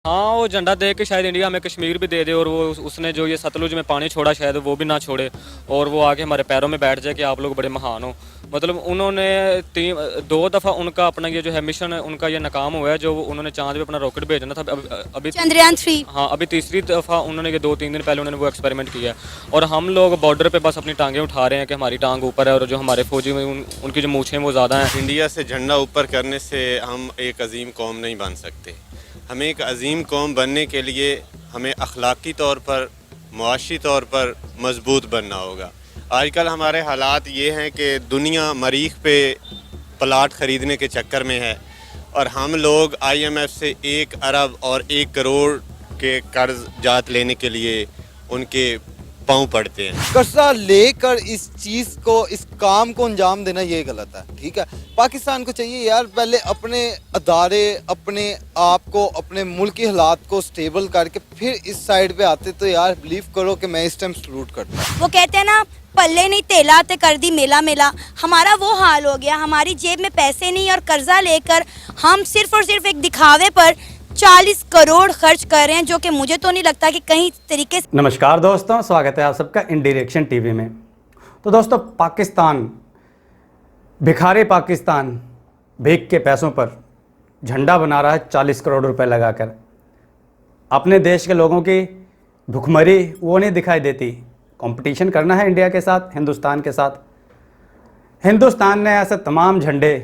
हाँ, वो झंडा देख के शायद इंडिया हमें कश्मीर भी दे दे और वो उसने जो ये सतलुज में पानी छोड़ा शायद वो भी ना छोड़े और वो आके हमारे पैरों में बैठ जाए कि आप लोग बड़े महान हो। मतलब उन्होंने दो दफ़ा उनका अपना ये जो है मिशन है उनका ये नाकाम हुआ है, जो उन्होंने चांद पे अपना रॉकेट भेजना था। अभी चंद्रयान 3। हाँ, अभी तीसरी दफ़ा उन्होंने ये 2-3 दिन पहले उन्होंने वो एक्सपेरिमेंट किया है और हम लोग बॉर्डर पे बस अपनी टांगें उठा रहे हैं कि हमारी टांग ऊपर है और जो हमारे फौजी में उनकी जो मूछें वो ज़्यादा हैं। इंडिया से झंडा ऊपर करने से हम एक अजीम कौम नहीं बन सकते। हमें एक अजीम कौम बनने के लिए हमें अखलाकी तौर पर, मुआशी तौर पर मजबूत बनना होगा। आजकल हमारे हालात ये हैं कि दुनिया मरीख पे प्लाट ख़रीदने के चक्कर में है और हम लोग IMF से 1 अरब और 1 करोड़ के कर्ज जात लेने के लिए उनके पाँव पड़ते हैं। कर्जा लेकर इस चीज को, इस काम को अंजाम देना ये गलत है। ठीक है, पाकिस्तान को चाहिए यार पहले अपने अदारे, अपने आप को, अपने मुल्क के हालात को स्टेबल करके फिर इस साइड पे आते तो यार बिलीव करो कि मैं इस टाइम सलूट करता। वो कहते हैं ना, पल्ले नहीं तेला ते कर दी मेला मेला। हमारा वो हाल हो गया, हमारी जेब में पैसे नहीं और कर्जा लेकर हम सिर्फ और सिर्फ एक दिखावे पर 40 करोड़ खर्च कर रहे हैं, जो कि मुझे तो नहीं लगता कि कहीं तरीके से। नमस्कार दोस्तों, स्वागत है आप सबका इन डायरेक्शन टीवी में। तो दोस्तों, पाकिस्तान, भिखारी पाकिस्तान भीख के पैसों पर झंडा बना रहा है 40 करोड़ रुपए लगाकर। अपने देश के लोगों की भुखमरी वो नहीं दिखाई देती। कंपटीशन करना है इंडिया के साथ, हिंदुस्तान के साथ। हिंदुस्तान ने ऐसे तमाम झंडे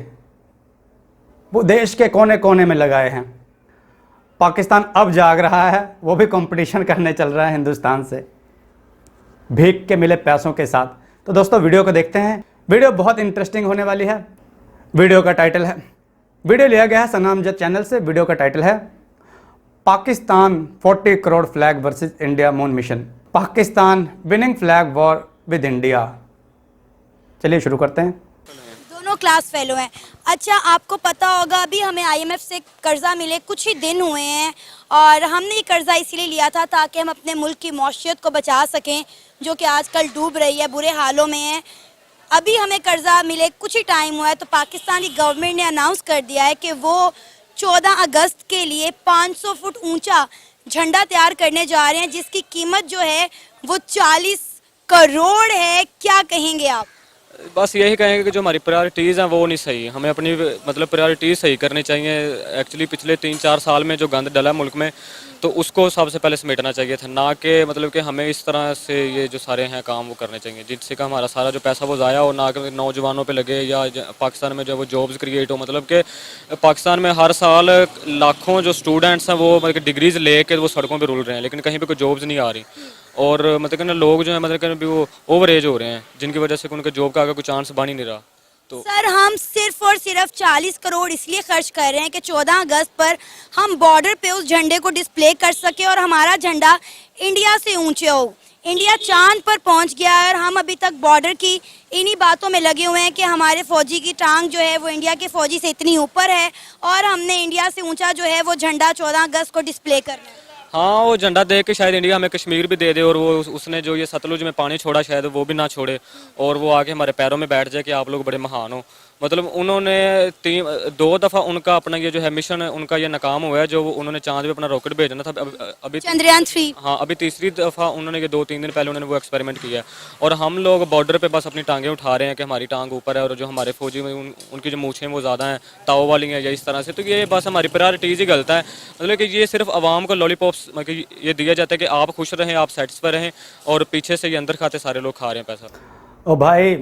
वो देश के कोने कोने में लगाए हैं। पाकिस्तान अब जाग रहा है, वो भी कंपटीशन करने चल रहा है हिंदुस्तान से भीख के मिले पैसों के साथ। तो दोस्तों, वीडियो को देखते हैं। वीडियो बहुत इंटरेस्टिंग होने वाली है। वीडियो का टाइटल है, वीडियो लिया गया है सनामजद चैनल से। वीडियो का टाइटल है Pakistan 40 crore flag versus India moon mission, Pakistan winning flag war with India. चलिए शुरू करते हैं। दोनों क्लास फेलो हैं। अच्छा, आपको पता होगा अभी हमें IMF से कर्जा मिले कुछ ही दिन हुए हैं और हमने ये कर्जा इसीलिए लिया था ताकि हम अपने मुल्क की मौशियत को बचा सकें, जो कि आजकल डूब रही है, बुरे हालों में है। अभी हमें कर्जा मिले कुछ ही टाइम हुआ है तो पाकिस्तानी गवर्नमेंट ने अनाउंस कर दिया है कि वो 14 अगस्त के लिए 500 फुट ऊंचा झंडा तैयार करने जा रहे हैं, जिसकी कीमत जो है वो 40 करोड़ है। क्या कहेंगे आप? बस यही कहेंगे कि जो हमारी प्रायोरिटीज़ हैं वो नहीं सही। हमें अपनी मतलब प्रायोरिटीज़ सही करनी चाहिए। एक्चुअली पिछले 3-4 साल में जो गंद डला मुल्क में, तो उसको सबसे पहले समेटना चाहिए था, ना कि मतलब कि हमें इस तरह से ये जो सारे हैं काम वो करने चाहिए जिससे कि हमारा सारा जो पैसा वो ज़ाया हो, ना कि नौजवानों पे लगे या पाकिस्तान में जो है वो जॉब्स क्रिएट हो। मतलब कि पाकिस्तान में हर साल लाखों जो स्टूडेंट्स हैं वो मतलब डिग्रीज़ ले कर वो सड़कों पर रुल रहे हैं, लेकिन कहीं पर कोई जॉब्स नहीं आ रही और मतलब कि ना लोग जो है मतलब कि वो ओवर एज हो रहे हैं, जिनकी वजह से उनके जॉब का आगे कोई चांस बन ही नहीं रहा। तो सर, हम सिर्फ और सिर्फ 40 करोड़ इसलिए खर्च कर रहे हैं कि 14 अगस्त पर हम बॉर्डर पे उस झंडे को डिस्प्ले कर सके और हमारा झंडा इंडिया से ऊंचे हो। इंडिया चांद पर पहुंच गया है और हम अभी तक बॉर्डर की इन्हीं बातों में लगे हुए हैं कि हमारे फौजी की टांग जो है वो इंडिया के फौजी से इतनी ऊपर है और हमने इंडिया से ऊंचा जो है वो झंडा 14 अगस्त को डिस्प्ले करना है। हाँ, वो झंडा देख के शायद इंडिया हमें कश्मीर भी दे दे और वो उसने जो ये सतलुज में पानी छोड़ा शायद वो भी ना छोड़े और वो आके हमारे पैरों में बैठ जाए कि आप लोग बड़े महान हो। मतलब उन्होंने 2 दफ़ा उनका अपना ये जो है मिशन है उनका ये नाकाम हुआ है, जो उन्होंने चांद पे अपना रॉकेट भेजना था। अभी चंद्रयान 3। हाँ, अभी तीसरी दफ़ा उन्होंने ये 2-3 दिन पहले उन्होंने वो एक्सपेरिमेंट किया है और हम लोग बॉर्डर पे बस अपनी टांगें उठा रहे हैं कि हमारी टांग ऊपर है और जो हमारे फौजी में उनकी जो मूछें वो ज़्यादा हैं, ताव वाली हैं या इस तरह से। तो ये बस हमारी प्रायोरिटीज़ ही गलत है। मतलब कि ये सिर्फ आवाम को लॉलीपॉप्स मतलब ये दिया जाता है कि आप खुश रहें, आप सेटिस्फाई रहें और पीछे से ये अंदर खाते सारे लोग खा रहे हैं पैसा। ओ भाई,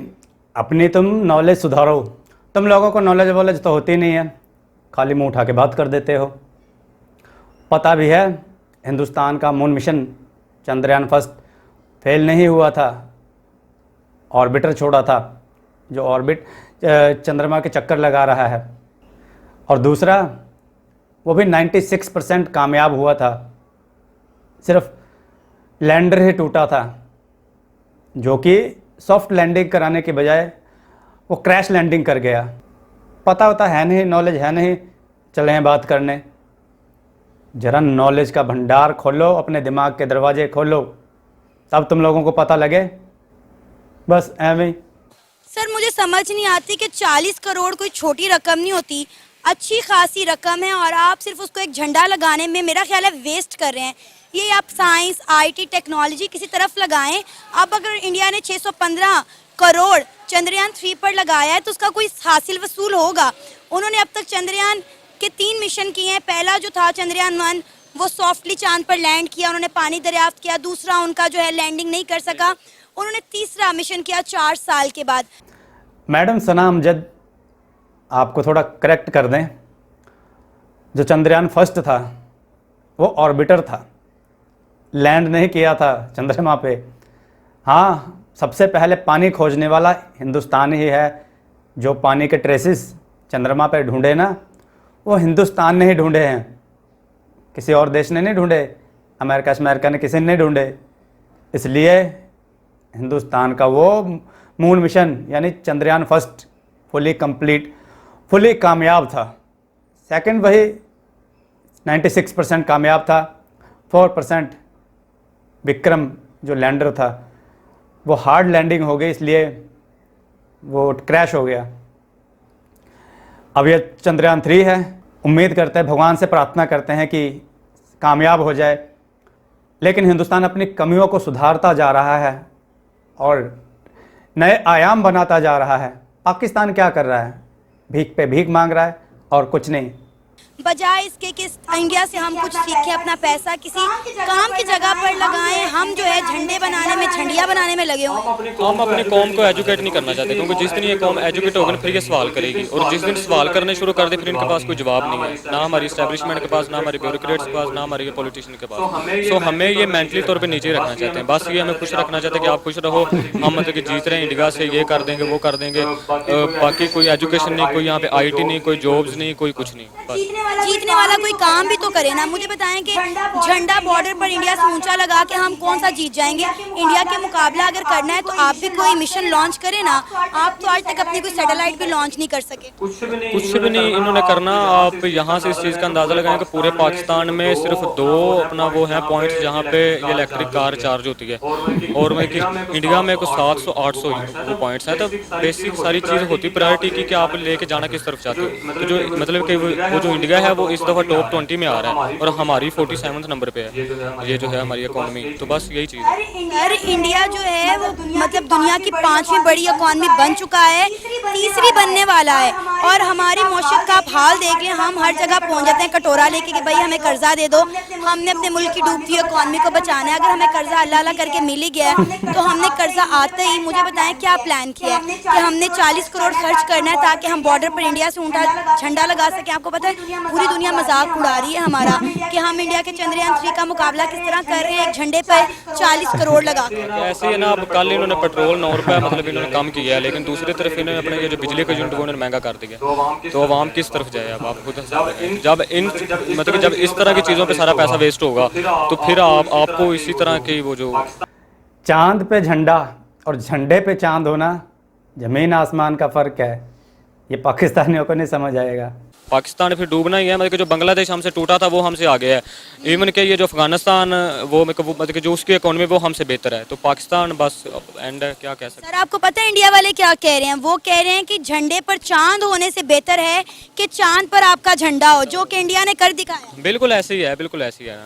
अपनी तुम नॉलेज सुधारो। तुम लोगों को नॉलेज वॉलेज तो होती नहीं है, खाली मुंह उठा के बात कर देते हो। पता भी है हिंदुस्तान का moon mission Chandrayaan first fail नहीं हुआ था, ऑर्बिटर छोड़ा था जो ऑर्बिट चंद्रमा के चक्कर लगा रहा है, और दूसरा वो भी 96% कामयाब हुआ था। सिर्फ लैंडर ही टूटा था, जो कि सॉफ्ट लैंडिंग कराने के बजाय वो क्रैश लैंडिंग कर गया। पता होता है नहीं, नॉलेज है नहीं, चले हैं बात करने। जरा नॉलेज का भंडार खोलो, अपने दिमाग के दरवाजे खोलो, तब तुम लोगों को पता लगे। बस एवं। सर, मुझे समझ नहीं आती कि 40 करोड़ कोई छोटी रकम नहीं होती। अच्छी खासी रकम है और आप सिर्फ उसको एक झंडा लगाने में मेरा ख्याल है वेस्ट कर रहे हैं। ये आप साइंस, आईटी, टेक्नोलॉजी किसी तरफ लगाएं। अब अगर इंडिया ने 615 करोड़ चंद्रयान 3 पर लगाया है तो उसका कोई हासिल वसूल होगा। उन्होंने अब तक चंद्रयान के 3 मिशन किए हैं। पहला जो था चंद्रयान 1 वो सॉफ्टली चांद पर लैंड किया, उन्होंने पानी दरियाफ्त किया। दूसरा उनका जो है लैंडिंग नहीं कर सका। उन्होंने तीसरा मिशन किया 4 साल के बाद। मैडम सना अमजद, आपको थोड़ा करेक्ट कर दें, जो चंद्रयान फर्स्ट था वो ऑर्बिटर था, लैंड नहीं किया था चंद्रमा पे। हाँ, सबसे पहले पानी खोजने वाला हिंदुस्तान ही है। जो पानी के ट्रेसेस चंद्रमा पे ढूंढे ना, वो हिंदुस्तान ने ही ढूंढे हैं, किसी और देश ने नहीं ढूंढे। अमेरिका ने किसी ने नहीं ढूंढे। इसलिए हिंदुस्तान का वो मून मिशन यानी Chandrayaan first fully complete, fully कामयाब था। सेकंड वही 96% कामयाब था। 4% विक्रम जो लैंडर था वो हार्ड लैंडिंग हो गई, इसलिए वो क्रैश हो गया। अब ये चंद्रयान 3 है। उम्मीद करते हैं, भगवान से प्रार्थना करते हैं कि कामयाब हो जाए। लेकिन हिंदुस्तान अपनी कमियों को सुधारता जा रहा है और नए आयाम बनाता जा रहा है। पाकिस्तान क्या कर रहा है? भीख पे भीख मांग रहा है और कुछ नहीं। बजाय इसके कि इंडिया से हम कुछ सीखें, अपना पैसा किसी काम की जगह पर लगाएं, हम जो है झंडे बनाने में, झंडियाँ बनाने में लगे हुए हैं। हम अपनी कौम को एजुकेट नहीं करना चाहते, क्योंकि जिस दिन ये कौम एजुकेट होगी फिर ये सवाल करेगी, और जिस दिन सवाल करने शुरू कर दे फिर इनके पास कोई जवाब नहीं है, ना हमारी इस्टेब्लिशमेंट के पास, ना हमारे ब्यूरोक्रेट्स के पास, ना हमारे पॉलिटिशियन के पास। सो हमें ये मेंटली तौर पर नीचे रखना चाहते हैं। बस ये हमें खुश रखना चाहते हैं कि आप खुश रहो, हम मतलब कि जीत रहे हैं इंडिया से, ये कर देंगे वो कर देंगे। बाकी कोई एजुकेशन नहीं, कोई यहाँ पे IT नहीं, कोई जॉब्स नहीं, कोई कुछ नहीं। बस जीतने वाला कोई काम भी तो करे ना। मुझे बताएं कि झंडा बॉर्डर पर इंडिया से ऊंचा लगा के हम कौन सा जीत जाएंगे? इंडिया के मुकाबला अगर करना है तो आप भी कोई मिशन लॉन्च करें ना। आप तो आज तक अपनी कोई सैटेलाइट भी लॉन्च नहीं कर सके। कुछ भी नहीं इन्होंने करना। आप यहाँ से इस चीज़ का अंदाज़ा लगाएं कि पूरे पाकिस्तान में सिर्फ 2 अपना वो है पॉइंट्स जहाँ पे ये इलेक्ट्रिक कार चार्ज होती है, और मैं कि इंडिया में कुछ 700-800 वो पॉइंट्स हैं। तो बेसिक सारी चीज़ होती प्रायोरिटी की कि आप लेके जाना किस तरफ चाहते हो। तो जो मतलब कि वो जो इंडिया है वो इस दफ़ा टॉप 20 में आ रहा है और हमारी 47वें नंबर पे है ये जो है हमारी इकोनॉमी। तो बस यही चीज़ है। अरे इंडिया जो है वो मतलब दुनिया की 5वीं बड़ी इकोनॉमी बन चुका है, तीसरी बनने वाला है। और हमारी मौशियत का आप हाल देख लें, हम हर जगह पहुंच जाते हैं कटोरा लेके कि भाई हमें कर्जा दे दो, हमने अपने मुल्क की डूबती इकोनॉमी को बचाना है। अगर हमें कर्जा अल्लाह अल्लाह करके मिल ही गया है तो हमने कर्जा आते ही, मुझे बताएं क्या प्लान किया है कि हमने 40 करोड़ खर्च करना है ताकि हम बॉर्डर पर इंडिया से ऊंचा झंडा लगा सकें। आपको पता है पूरी दुनिया मजाक उड़ा रही है हमारा कि हम इंडिया के चंद्रयान 3 का मुकाबला किस तरह कर रहे हैं, एक झंडे पर 40 करोड़ लगा कर। ऐसे है ना, अब कल इन्होंने पेट्रोल 9 रुपये मतलब इन्होंने कम किया है, लेकिन दूसरी तरफ इन्होंने अपने ये जो बिजली का यूनिट वो इन्होंने महंगा कर दिया। तो आवाम किस तरफ जाए? अब आप खुद हिसाब लगाएं। जब इन मतलब जब इस तरह की चीज़ों पे सारा पैसा वेस्ट होगा तो फिर आपको इसी तरह की वो जो चांद पे झंडा और झंडे पे चांद होना ज़मीन आसमान का फ़र्क है। ये पाकिस्तानियों को नहीं समझ आएगा। पाकिस्तान फिर डूबना ही है। मतलब कि जो बांग्लादेश हमसे टूटा था वो हमसे आगे है। इवन के ये जो अफगानिस्तान वो मतलब कि जो उसकी इकोनॉमी वो हमसे बेहतर है। तो पाकिस्तान बस एंड क्या कह सकते हैं। सर आपको पता है इंडिया वाले क्या कह रहे हैं? वो कह रहे हैं कि झंडे पर चांद होने से बेहतर है कि चांद पर आपका झंडा हो, जो कि इंडिया ने कर दिखाया। बिल्कुल ऐसे ही है, बिल्कुल ऐसी है,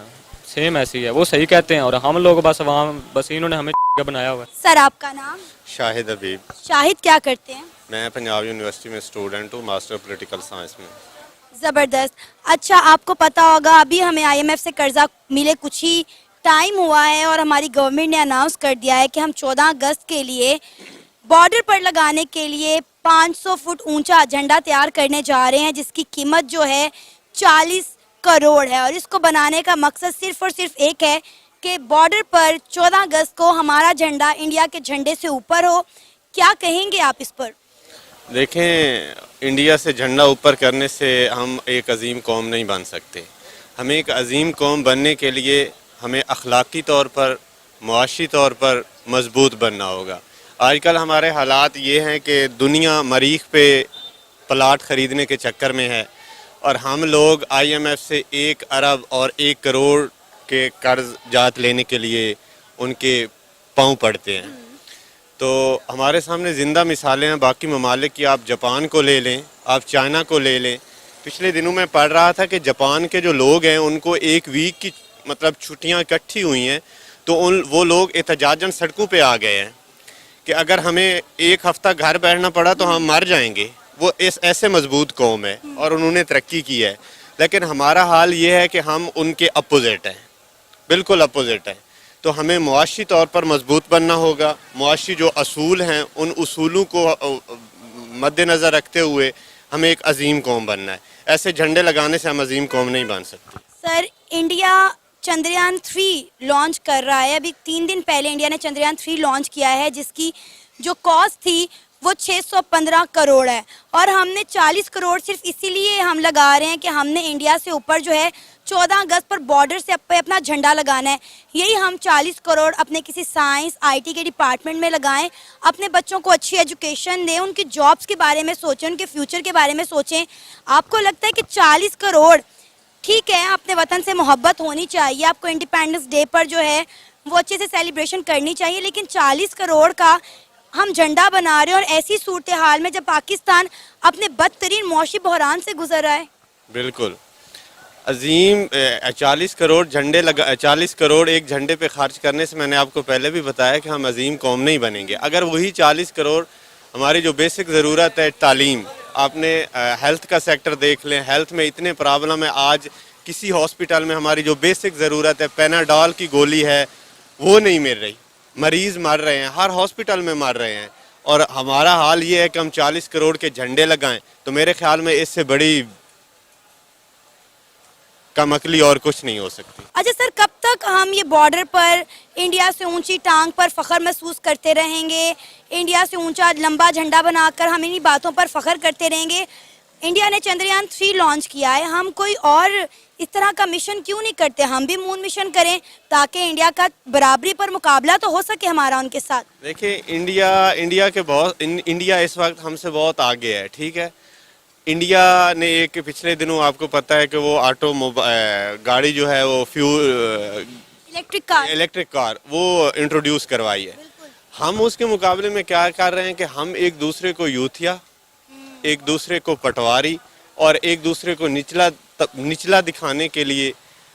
सेम ऐसी है। वो सही कहते हैं और हम लोग बस वहाँ बस इन्होंने हमें बनाया हुआ है। सर आपका नाम? शाहिद हबीब। शाहिद क्या करते हैं? मैं पंजाब यूनिवर्सिटी में स्टूडेंट हूँ, मास्टर पॉलिटिकल साइंस में। ज़बरदस्त। अच्छा आपको पता होगा अभी हमें IMF से कर्जा मिले कुछ ही टाइम हुआ है और हमारी गवर्नमेंट ने अनाउंस कर दिया है कि हम 14 अगस्त के लिए बॉर्डर पर लगाने के लिए 500 फुट ऊंचा झंडा तैयार करने जा रहे हैं, जिसकी कीमत जो है 40 करोड़ है। और इसको बनाने का मकसद सिर्फ और सिर्फ एक है कि बॉर्डर पर 14 अगस्त को हमारा झंडा इंडिया के झंडे से ऊपर हो। क्या कहेंगे आप इस पर? देखें, इंडिया से झंडा ऊपर करने से हम एक अजीम कौम नहीं बन सकते। हमें एक अजीम कौम बनने के लिए हमें अखलाकी तौर पर, मुआशी तौर पर मजबूत बनना होगा। आजकल हमारे हालात ये हैं कि दुनिया मरीख पे प्लाट ख़रीदने के चक्कर में है और हम लोग IMF से 1 अरब और 1 करोड़ के कर्ज जात लेने के लिए उनके पाँव पड़ते हैं। तो हमारे सामने ज़िंदा मिसालें हैं बाकी ममालिक की। आप जापान को ले लें, आप चाइना को ले लें, पिछले दिनों मैं पढ़ रहा था कि जापान के जो लोग हैं उनको एक वीक की मतलब छुट्टियां इकट्ठी हुई हैं, तो वो लोग एहतजाजन सड़कों पे आ गए हैं कि अगर हमें एक हफ्ता घर बैठना पड़ा तो हम मर जाएंगे। वो ऐसे मजबूत कौम है और उन्होंने तरक्की की है। लेकिन हमारा हाल ये है कि हम उनके अपोजिट हैं, बिल्कुल अपोजिट हैं। तो हमें मुआशी तौर पर मजबूत बनना होगा। मुआशी जो असूल हैं उन उसूलों को मद्देनज़र रखते हुए हमें एक अजीम कौम बनना है। ऐसे झंडे लगाने से हम अजीम कौम नहीं बन सकते। सर, इंडिया चंद्रयान 3 लॉन्च कर रहा है। अभी 3 दिन पहले इंडिया ने चंद्रयान 3 लॉन्च किया है, जिसकी जो कॉस्ट थी वो 615 करोड़ है, और हमने 40 करोड़ सिर्फ इसीलिए हम लगा रहे हैं कि हमने इंडिया से ऊपर जो है 14 अगस्त पर बॉर्डर से अपना झंडा लगाना है। यही हम 40 करोड़ अपने किसी साइंस IT के डिपार्टमेंट में लगाएं, अपने बच्चों को अच्छी एजुकेशन दें, उनकी जॉब्स के बारे में सोचें, उनके फ्यूचर के बारे में सोचें। आपको लगता है कि 40 करोड़ ठीक है? अपने वतन से मोहब्बत होनी चाहिए, आपको इंडिपेंडेंस डे पर जो है वो अच्छे से सेलिब्रेशन करनी चाहिए, लेकिन 40 करोड़ का हम झंडा बना रहे हैं, और ऐसी सूरत हाल में जब पाकिस्तान अपने बदतरीन मौशी बहरान से गुजर रहा है। बिल्कुल अजीम 40 करोड़ 40 करोड़ एक झंडे पे खर्च करने से मैंने आपको पहले भी बताया कि हम अजीम कौम नहीं बनेंगे। अगर वही 40 करोड़ हमारी जो बेसिक ज़रूरत है, तालीम, आपने हेल्थ का सेक्टर देख लें, हेल्थ में इतने प्रॉब्लम है। आज किसी हॉस्पिटल में हमारी जो बेसिक ज़रूरत है, पेनाडॉल की गोली है, वो नहीं मिल रही, मरीज़ मर रहे हैं, हर हॉस्पिटल में मर रहे हैं। और हमारा हाल ये है कि हम 40 करोड़ के झंडे लगाएं, तो मेरे ख्याल में इससे बड़ी कमकली और कुछ नहीं हो सकती। अच्छा सर, कब तक हम ये बॉर्डर पर इंडिया से ऊंची टांग पर फख्र महसूस करते रहेंगे? इंडिया से ऊंचा लंबा झंडा बनाकर हम इन्हीं बातों पर फख्र करते रहेंगे? इंडिया ने चंद्रयान 3 लॉन्च किया है, हम कोई और इस तरह का मिशन क्यों नहीं करते? हम भी मून मिशन करें ताकि इंडिया का बराबरी पर मुकाबला तो हो सके हमारा उनके साथ। देखिए, इंडिया इस वक्त हमसे बहुत आगे है, ठीक है। इंडिया ने एक पिछले दिनों आपको पता है कि वो गाड़ी जो है वो इलेक्ट्रिक कार वो इंट्रोड्यूस करवाई है। हम उसके मुकाबले में क्या कर रहे हैं कि हम एक दूसरे को यूथिया, एक दूसरे को पटवारी और एक दूसरे को निचला दिखाने के लिए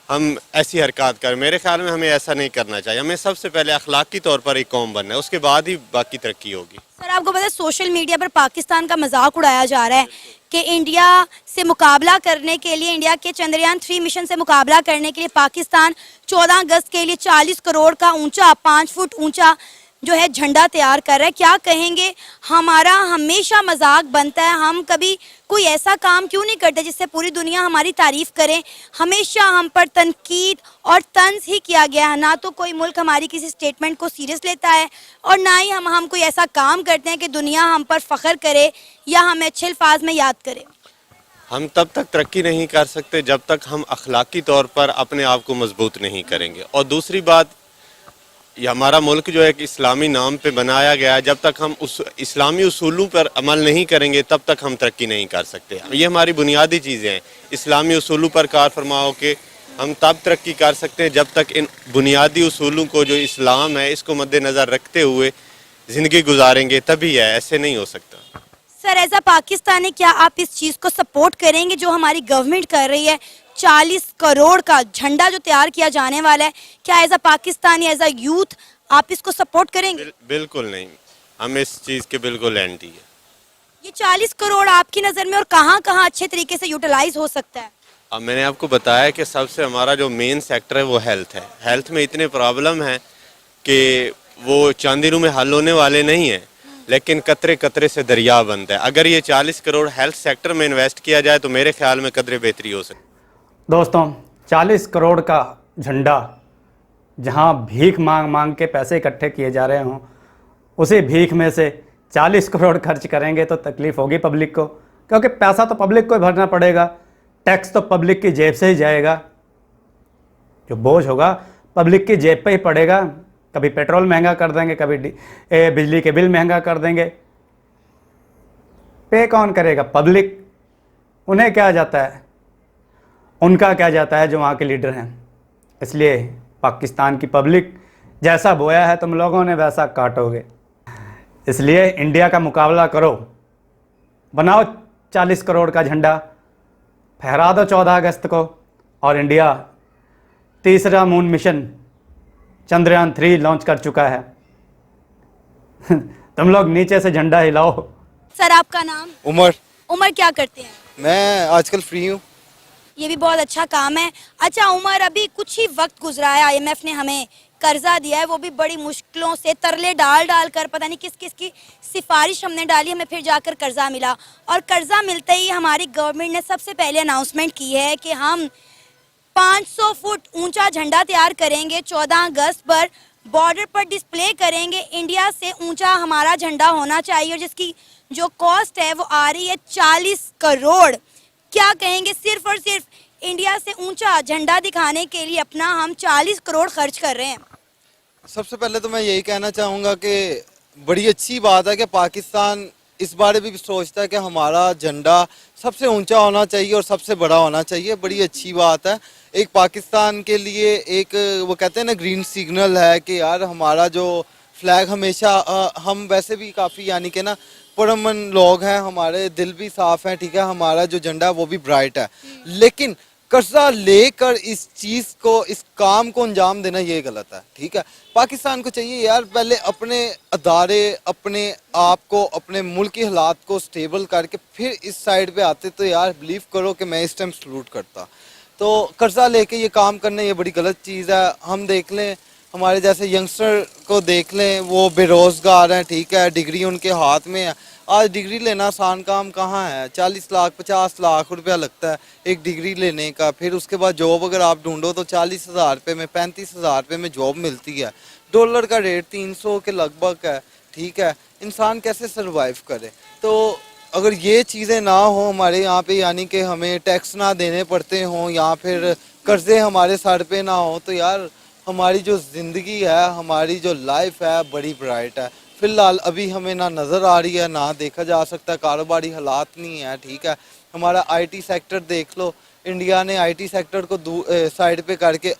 हम ऐसी हरकत कर। मेरे ख्याल में हमें ऐसा नहीं करना चाहिए। हमें सबसे पहले अखलाकी तौर पर एक कौम बनना है, उसके बाद ही बाकी तरक्की होगी। सर, आपको पता है सोशल मीडिया पर पाकिस्तान का मजाक उड़ाया जा रहा है कि इंडिया से मुकाबला करने के लिए, इंडिया के चंद्रयान 3 मिशन से मुकाबला करने के लिए पाकिस्तान 14 अगस्त के लिए 40 करोड़ का ऊंचा, 5 फुट ऊंचा जो है झंडा तैयार कर रहा है। क्या कहेंगे? हमारा हमेशा मजाक बनता है, हम कभी कोई ऐसा काम क्यों नहीं करते जिससे पूरी दुनिया हमारी तारीफ करे? हमेशा हम पर तनकीद और तंज ही किया गया है। ना तो कोई मुल्क हमारी किसी स्टेटमेंट को सीरियस लेता है, और ना ही हम कोई ऐसा काम करते हैं कि दुनिया हम पर फख्र करे या हमें अच्छे अल्फाज में याद करे। हम तब तक तरक्की नहीं कर सकते जब तक हम अखलाकी तौर पर अपने आप को मजबूत नहीं करेंगे। और दूसरी बात, ये हमारा मुल्क जो है कि इस्लामी नाम पे बनाया गया है, जब तक हम उस इस्लामी उसूलों पर अमल नहीं करेंगे तब तक हम तरक्की नहीं कर सकते। ये हमारी बुनियादी चीज़ें हैं। इस्लामी उसूलों पर कार फरमाओ कि हम तब तरक्की कर सकते हैं जब तक इन बुनियादी उसूलों को, जो इस्लाम है, इसको मद्देनज़र रखते हुए ज़िंदगी गुजारेंगे, तभी है, ऐसे नहीं हो सकता। सर, एज अ पाकिस्तानी क्या आप इस चीज़ को सपोर्ट करेंगे जो हमारी गवर्नमेंट कर रही है? 40 करोड़ का झंडा जो तैयार किया जाने वाला है, क्या as a Pakistani, as a youth आप इसको सपोर्ट करेंगे? बिल्कुल नहीं, हम इस चीज़ के बिल्कुल एंटी है। ये 40 करोड़ आपकी नज़र में और कहाँ कहाँ अच्छे तरीके से यूटिलाइज हो सकता है? अब मैंने आपको बताया कि सबसे हमारा जो मेन सेक्टर है वो हेल्थ है। हेल्थ में इतने प्रॉब्लम है कि वो चंद दिनों में हल होने वाले नहीं हैं, लेकिन कतरे कतरे से दरिया बनता है। अगर ये 40 करोड़ हेल्थ सेक्टर में इन्वेस्ट किया जाए तो मेरे ख्याल में कदरे बेहतरी हो सकती है। दोस्तों, 40 करोड़ का झंडा जहां भीख मांग मांग के पैसे इकट्ठे किए जा रहे हों, उसी भीख में से 40 करोड़ खर्च करेंगे तो तकलीफ़ होगी पब्लिक को, क्योंकि पैसा तो पब्लिक को ही भरना पड़ेगा, टैक्स तो पब्लिक की जेब से ही जाएगा, जो बोझ होगा पब्लिक की जेब पे ही पड़ेगा। कभी पेट्रोल महंगा कर देंगे, कभी बिजली के बिल महंगा कर देंगे, पे कौन करेगा? पब्लिक। उन्हें क्या जाता है, उनका क्या जाता है जो वहाँ के लीडर हैं। इसलिए पाकिस्तान की पब्लिक जैसा बोया है तुम लोगों ने वैसा काटोगे। इसलिए इंडिया का मुकाबला करो, बनाओ 40 करोड़ का झंडा फहरा दो 14 अगस्त को, और इंडिया तीसरा मून मिशन चंद्रयान 3 लॉन्च कर चुका है। तुम लोग नीचे से झंडा हिलाओ। सर आपका नाम? उमर, उमर क्या करते हैं? मैं आजकल फ्री हूँ। ये भी बहुत अच्छा काम है। अच्छा उमर, अभी कुछ ही वक्त गुजरा है, आईएमएफ ने हमें कर्जा दिया है, वो भी बड़ी मुश्किलों से, तरले डाल डाल कर, पता नहीं किस किस की सिफारिश हमने डाली, हमें फिर जाकर कर्जा मिला। और कर्जा मिलते ही हमारी गवर्नमेंट ने सबसे पहले अनाउंसमेंट की है कि हम 500 फुट ऊंचा झंडा तैयार करेंगे, 14 अगस्त पर बॉर्डर पर डिस्प्ले करेंगे। इंडिया से ऊंचा हमारा झंडा होना चाहिए, और जिसकी जो कॉस्ट है वो आ रही है 40 करोड़। क्या कहेंगे, सिर्फ और सिर्फ इंडिया से ऊंचा झंडा दिखाने के लिए अपना हम 40 करोड़ खर्च कर रहे हैं। सबसे पहले तो मैं यही कहना चाहूँगा कि बड़ी अच्छी बात है कि पाकिस्तान इस बारे में भी सोचता है कि हमारा झंडा सबसे ऊंचा होना चाहिए और सबसे बड़ा होना चाहिए। बड़ी अच्छी बात है। एक पाकिस्तान के लिए एक वो कहते हैं ना ग्रीन सिग्नल है कि यार हमारा जो फ्लैग हमेशा हम वैसे भी काफ़ी यानी कि ना पुरअमन लोग हैं, हमारे दिल भी साफ हैं, ठीक है, हमारा जो झंडा है वो भी ब्राइट है, लेकिन कर्जा लेकर इस चीज़ को, इस काम को अंजाम देना ये गलत है। ठीक है, पाकिस्तान को चाहिए यार पहले अपने अदारे, अपने आप को, अपने मुल्क के हालात को स्टेबल करके फिर इस साइड पे आते तो यार बिलीव करो कि मैं इस टाइम सलूट करता। तो कर्जा लेके ये काम करना ये बड़ी गलत चीज़ है। हम देख लें हमारे जैसे यंगस्टर को देख लें, वो बेरोज़गार हैं, ठीक है, डिग्री उनके हाथ में है। आज डिग्री लेना आसान काम कहाँ है, 40 लाख 50 लाख रुपया लगता है एक डिग्री लेने का। फिर उसके बाद जॉब अगर आप ढूंढो तो 40,000 रुपये में, 35,000 रुपये में जॉब मिलती है। डॉलर का रेट 300 के लगभग है, ठीक है, इंसान कैसे सर्वाइव करे। तो अगर ये चीज़ें ना हो हमारे यहाँ पे, यानी कि हमें टैक्स ना देने पड़ते हों या फिर कर्जे हमारे सर पे ना हो, तो यार हमारी जो ज़िंदगी है, हमारी जो लाइफ है बड़ी ब्राइट है। फ़िलहाल अभी हमें ना नज़र आ रही है, ना देखा जा सकता, कारोबारी हालात नहीं है, ठीक है। हमारा आईटी सेक्टर देख लो, इंडिया ने आईटी सेक्टर को साइड पे करके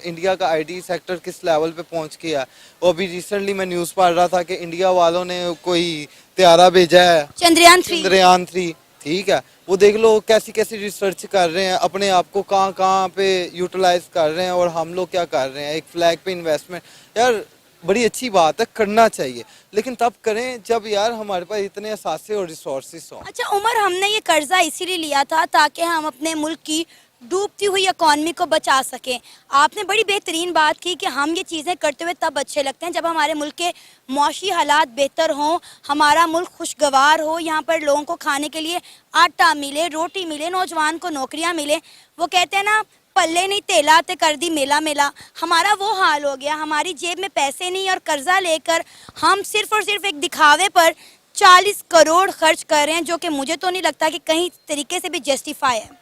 इंडिया का आईटी सेक्टर किस लेवल पे पहुंच गया है। वो अभी रिसेंटली मैं न्यूज़ पढ़ रहा था कि इंडिया वालों ने कोई त्यारा भेजा है, चंद्रयान 3, ठीक है। वो देख लो कैसी कैसी रिसर्च कर रहे हैं, अपने आप को कहाँ कहाँ पे यूटिलाइज कर रहे हैं, और हम लोग क्या कर रहे हैं, एक फ्लैग पे इन्वेस्टमेंट। यार बड़ी अच्छी बात है, करना चाहिए, लेकिन तब करें जब यार हमारे पास इतने असासे और रिसोर्सेस हों। अच्छा उमर, हमने ये कर्जा इसीलिए लिया था ताकि हम अपने मुल्क की डूबती हुई इकॉनमी को बचा सकें। आपने बड़ी बेहतरीन बात की कि हम ये चीज़ें करते हुए तब अच्छे लगते हैं जब हमारे मुल्क के मौशी हालात बेहतर हों, हमारा मुल्क खुशगवार हो, यहाँ पर लोगों को खाने के लिए आटा मिले, रोटी मिले, नौजवान को नौकरियाँ मिले। वो कहते हैं ना, पल्ले नहीं तेला ते कर दी मेला मेला। हमारा वो हाल हो गया, हमारी जेब में पैसे नहीं और कर्जा लेकर हम सिर्फ और सिर्फ एक दिखावे पर 40 करोड़ खर्च कर रहे हैं, जो कि मुझे तो नहीं लगता कि कहीं तरीके से भी जस्टिफाई है।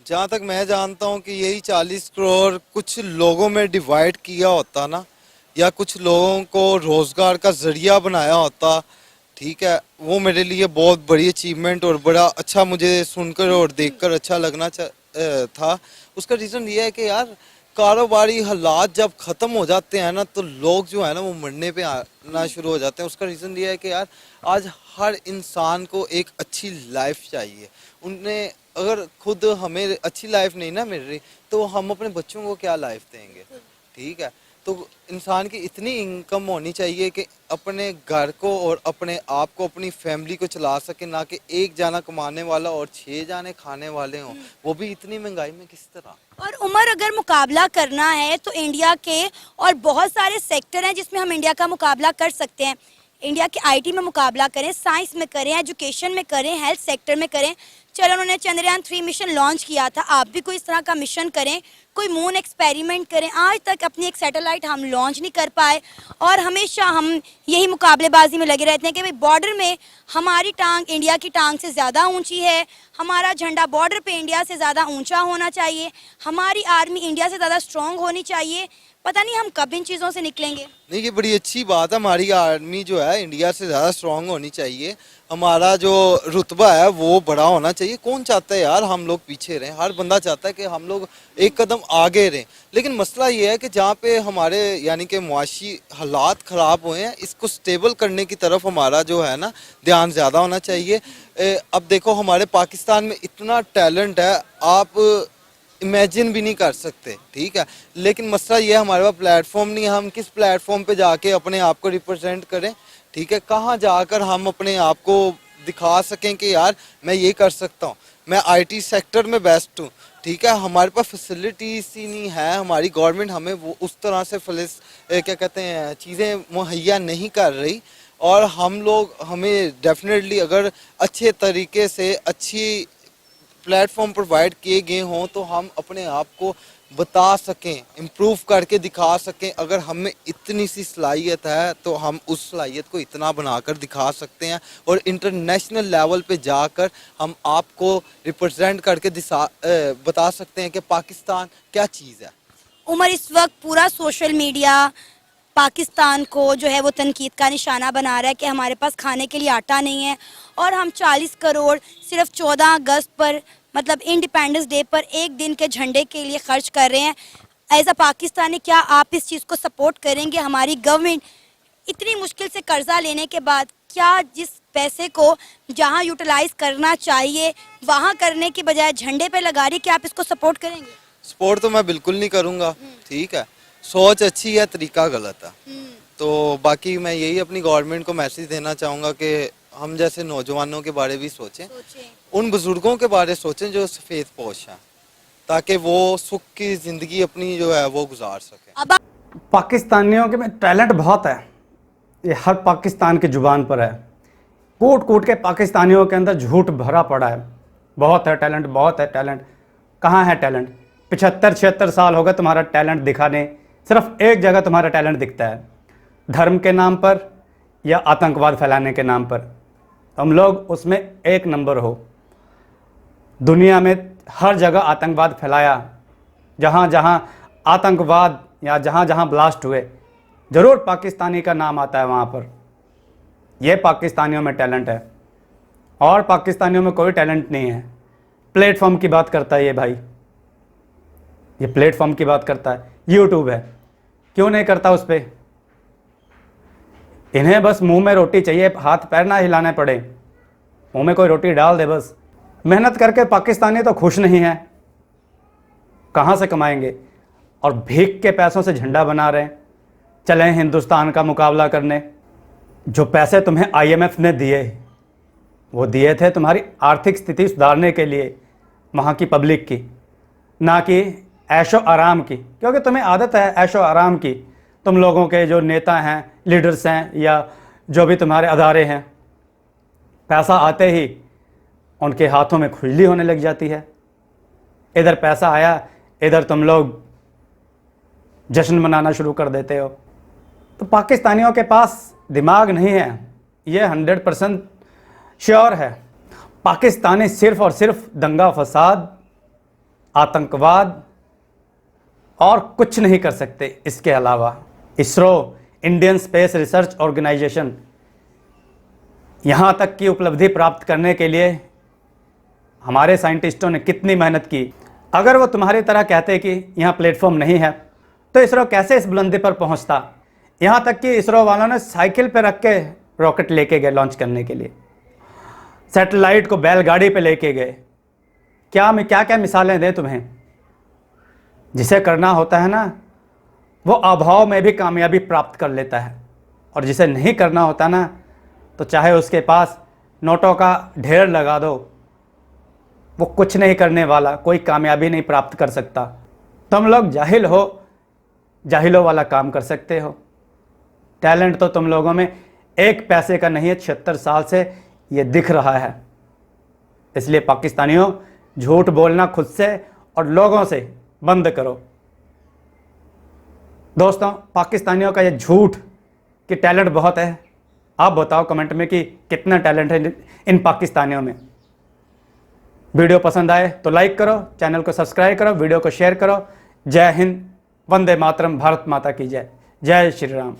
जहाँ तक मैं जानता हूँ कि यही 40 करोड़ कुछ लोगों में डिवाइड किया होता ना, या कुछ लोगों को रोज़गार का ज़रिया बनाया होता, ठीक है, वो मेरे लिए बहुत बड़ी अचीवमेंट और बड़ा अच्छा मुझे सुनकर और देखकर अच्छा लगना था। उसका रीज़न ये है कि यार कारोबारी हालात जब ख़त्म हो जाते हैं ना, तो लोग जो है ना वो मरने पे आना शुरू हो जाते हैं। उसका रीज़न ये है कि यार आज हर इंसान को एक अच्छी लाइफ चाहिए। उन्हें अगर खुद हमें अच्छी लाइफ नहीं ना मिल रही, तो हम अपने बच्चों को क्या लाइफ देंगे, ठीक है। तो इंसान की इतनी इनकम होनी चाहिए कि अपने घर को और अपने आप को, अपनी फैमिली को चला सके, ना कि एक जाना कमाने वाला और 6 जाने खाने वाले हों, वो भी इतनी महंगाई में किस तरह। और उमर, अगर मुकाबला करना है तो इंडिया के और बहुत सारे सेक्टर हैं जिसमें हम इंडिया का मुकाबला कर सकते हैं। इंडिया के आईटी में मुकाबला करें, साइंस में करें, एजुकेशन में करें, हेल्थ सेक्टर में करें। चलो उन्होंने चंद्रयान 3 मिशन लॉन्च किया था, आप भी कोई इस तरह का मिशन करें, कोई मून एक्सपेरिमेंट करें। आज तक अपनी एक सैटेलाइट हम लॉन्च नहीं कर पाए और हमेशा हम यही मुकाबलेबाजी में लगे रहते हैं कि भाई बॉर्डर में हमारी टांग इंडिया की टांग से ज़्यादा ऊंची है, हमारा झंडा बॉर्डर पे इंडिया से ज़्यादा ऊंचा होना चाहिए, हमारी आर्मी इंडिया से ज़्यादा स्ट्रॉन्ग होनी चाहिए। पता नहीं हम कब इन चीज़ों से निकलेंगे। नहीं, ये बड़ी अच्छी बात है। हमारी आर्मी जो है इंडिया से ज़्यादा स्ट्रांग होनी चाहिए। हमारा जो रुतबा है वो बड़ा होना चाहिए। कौन चाहता है यार हम लोग पीछे रहें? हर बंदा चाहता है कि हम लोग एक कदम आगे रहें। लेकिन मसला ये है कि जहाँ पे हमारे यानी कि मुआशी हालात ख़राब हुए हैं, इसको स्टेबल करने की तरफ हमारा जो है ना ध्यान ज़्यादा होना चाहिए। अब देखो हमारे पाकिस्तान में इतना टैलेंट है, आप इमेजिन भी नहीं कर सकते, ठीक है। लेकिन मसला ये है हमारे पास प्लेटफॉर्म नहीं है। हम किस प्लेटफॉर्म पे जाके अपने आप को रिप्रेजेंट करें, ठीक है। कहाँ जाकर हम अपने आप को दिखा सकें कि यार मैं ये कर सकता हूँ, मैं आईटी सेक्टर में बेस्ट हूँ, ठीक है। हमारे पास फैसिलिटीज ही नहीं है। हमारी गवर्नमेंट हमें वो उस तरह से क्या कहते हैं चीज़ें मुहैया नहीं कर रही। और हम लोग हमें डेफिनेटली अगर अच्छे तरीके से अच्छी प्लेटफॉर्म प्रोवाइड किए गए हों तो हम अपने आप को बता सकें, इम्प्रूव करके दिखा सकें। अगर हमें इतनी सी सलाहियत है तो हम उस सलाहियत को इतना बनाकर दिखा सकते हैं और इंटरनेशनल लेवल पे जाकर हम आपको रिप्रेजेंट करके बता सकते हैं कि पाकिस्तान क्या चीज़ है। उमर, इस वक्त पूरा सोशल मीडिया पाकिस्तान को जो है वो तनकीद का निशाना बना रहा है कि हमारे पास खाने के लिए आटा नहीं है और हम 40 करोड़ सिर्फ 14 अगस्त पर मतलब इंडिपेंडेंस डे पर एक दिन के झंडे के लिए खर्च कर रहे हैं। एज अ पाकिस्तानी क्या आप इस चीज़ को सपोर्ट करेंगे? हमारी गवर्नमेंट इतनी मुश्किल से कर्जा लेने के बाद क्या जिस पैसे को जहां यूटिलाइज करना चाहिए वहां करने की बजाय झंडे पे लगा रही, क्या आप इसको सपोर्ट करेंगे? सपोर्ट तो मैं बिल्कुल नहीं करूँगा, ठीक है। सोच अच्छी है, तरीका गलत है। तो बाकी मैं यही अपनी गवर्नमेंट को मैसेज देना चाहूँगा कि हम जैसे नौजवानों के बारे भी सोचें, उन बुजुर्गों के बारे सोचें जो सफ़ेद पोश हैं, ताकि वो सुख की ज़िंदगी अपनी जो है वो गुजार सकें। अब पाकिस्तानियों के में टैलेंट बहुत है, ये हर पाकिस्तान की ज़ुबान पर है। कूट कूट के पाकिस्तानियों के अंदर झूठ भरा पड़ा है। बहुत है टैलेंट, बहुत है टैलेंट। कहाँ है टैलेंट? 75-76 साल हो गए तुम्हारा टैलेंट दिखाने। सिर्फ एक जगह तुम्हारा टैलेंट दिखता है, धर्म के नाम पर या आतंकवाद फैलाने के नाम पर। तुम लोग उसमें एक नंबर हो। दुनिया में हर जगह आतंकवाद फैलाया, जहाँ जहाँ आतंकवाद या जहाँ जहाँ ब्लास्ट हुए ज़रूर पाकिस्तानी का नाम आता है वहाँ पर। यह पाकिस्तानियों में टैलेंट है और पाकिस्तानियों में कोई टैलेंट नहीं है। प्लेटफॉर्म की बात करता है ये भाई, ये प्लेटफॉर्म की बात करता है। यूट्यूब है, क्यों नहीं करता उस पर? इन्हें बस मुंह में रोटी चाहिए, हाथ पैर ना हिलाने पड़े, मुंह में कोई रोटी डाल दे बस। मेहनत करके पाकिस्तानी तो खुश नहीं है, कहाँ से कमाएंगे? और भीख के पैसों से झंडा बना रहे हैं। चलें हिंदुस्तान का मुकाबला करने। जो पैसे तुम्हें IMF ने दिए वो दिए थे तुम्हारी आर्थिक स्थिति सुधारने के लिए, वहाँ की पब्लिक की, ना कि ऐशो आराम की। क्योंकि तुम्हें आदत है ऐशो आराम की। तुम लोगों के जो नेता हैं, लीडर्स हैं या जो भी तुम्हारे अदारे हैं, पैसा आते ही उनके हाथों में खुजली होने लग जाती है। इधर पैसा आया, इधर तुम लोग जश्न मनाना शुरू कर देते हो। तो पाकिस्तानियों के पास दिमाग नहीं है, ये 100% श्योर है। पाकिस्तानी सिर्फ़ और सिर्फ दंगा फसाद, आतंकवाद और कुछ नहीं कर सकते। इसके अलावा ISRO, Indian Space Research Organisation, यहाँ तक की उपलब्धि प्राप्त करने के लिए हमारे साइंटिस्टों ने कितनी मेहनत की। अगर वो तुम्हारी तरह कहते कि यहाँ प्लेटफॉर्म नहीं है तो इसरो कैसे इस बुलंदी पर पहुँचता? यहाँ तक कि इसरो वालों ने साइकिल पर रख के रॉकेट लेके गए लॉन्च करने के लिए, सैटेलाइट को बैलगाड़ी पे लेके गए। क्या क्या मिसालें दें तुम्हें? जिसे करना होता है ना वो अभाव में भी कामयाबी प्राप्त कर लेता है, और जिसे नहीं करना होता ना तो चाहे उसके पास नोटों का ढेर लगा दो, वो कुछ नहीं करने वाला, कोई कामयाबी नहीं प्राप्त कर सकता। तुम लोग जाहिल हो, जाहिलों वाला काम कर सकते हो। टैलेंट तो तुम लोगों में एक पैसे का नहीं है, 76 साल से ये दिख रहा है। इसलिए पाकिस्तानियों, झूठ बोलना खुद से और लोगों से बंद करो। दोस्तों, पाकिस्तानियों का ये झूठ कि टैलेंट बहुत है, आप बताओ कमेंट में कि कितना टैलेंट है इन पाकिस्तानियों में। वीडियो पसंद आए तो लाइक करो, चैनल को सब्सक्राइब करो, वीडियो को शेयर करो। जय हिंद, वंदे मातरम, भारत माता की जय। जय श्री राम।